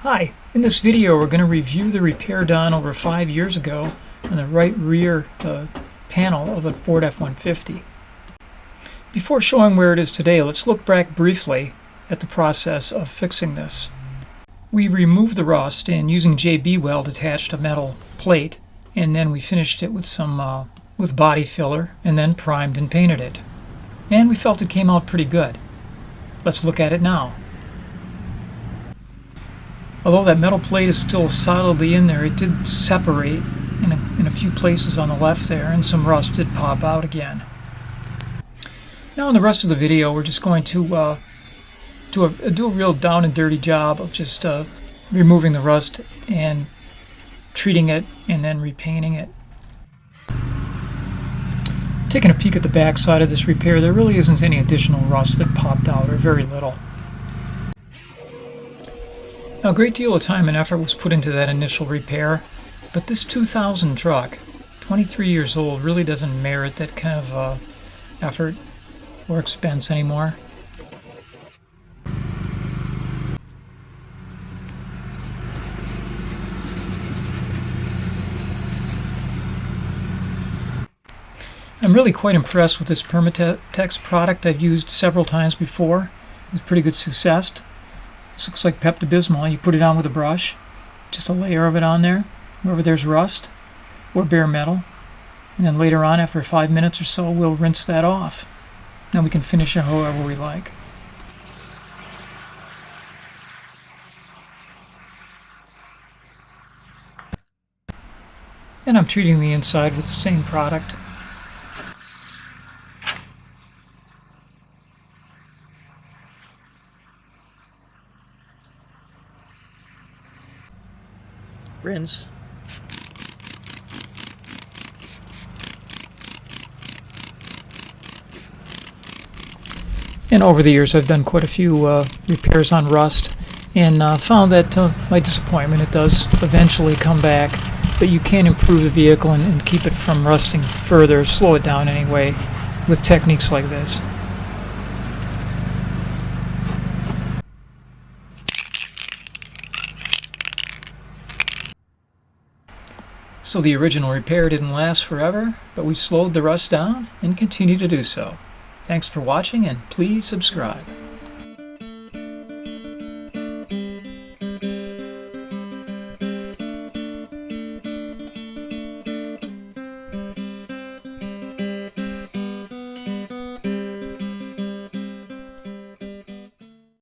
Hi, in this video we're going to review the repair done over 5 years ago on the right rear panel of a Ford F150. Before showing where it is today, let's look back briefly at the process of fixing this. We removed the rust and using JB weld attached a metal plate, and then we finished it with some with body filler and then primed and painted it. And we felt it came out pretty good. Let's look at it now. Although that metal plate is still solidly in there, it did separate in a few places on the left there, and some rust did pop out again. Now in the rest of the video, we're just going to do a real down and dirty job of just removing the rust and treating it and then repainting it. Taking a peek at the back side of this repair, there really isn't any additional rust that popped out, or very little. Now, a great deal of time and effort was put into that initial repair, but this 2000 truck, 23 years old, really doesn't merit that kind of effort or expense anymore. I'm really quite impressed with this Permatex product. I've used several times before with pretty good success. This looks like Pepto-Bismol. You put it on with a brush, just a layer of it on there, wherever there's rust or bare metal. And then later on, after 5 minutes or so, we'll rinse that off. Now we can finish it however we like. And I'm treating the inside with the same product. Rinse. And over the years I've done quite a few repairs on rust, and found that to my disappointment it does eventually come back, but you can improve the vehicle and keep it from rusting further, slow it down anyway, with techniques like this. So the original repair didn't last forever, but we slowed the rust down and continue to do so. Thanks for watching, and please subscribe.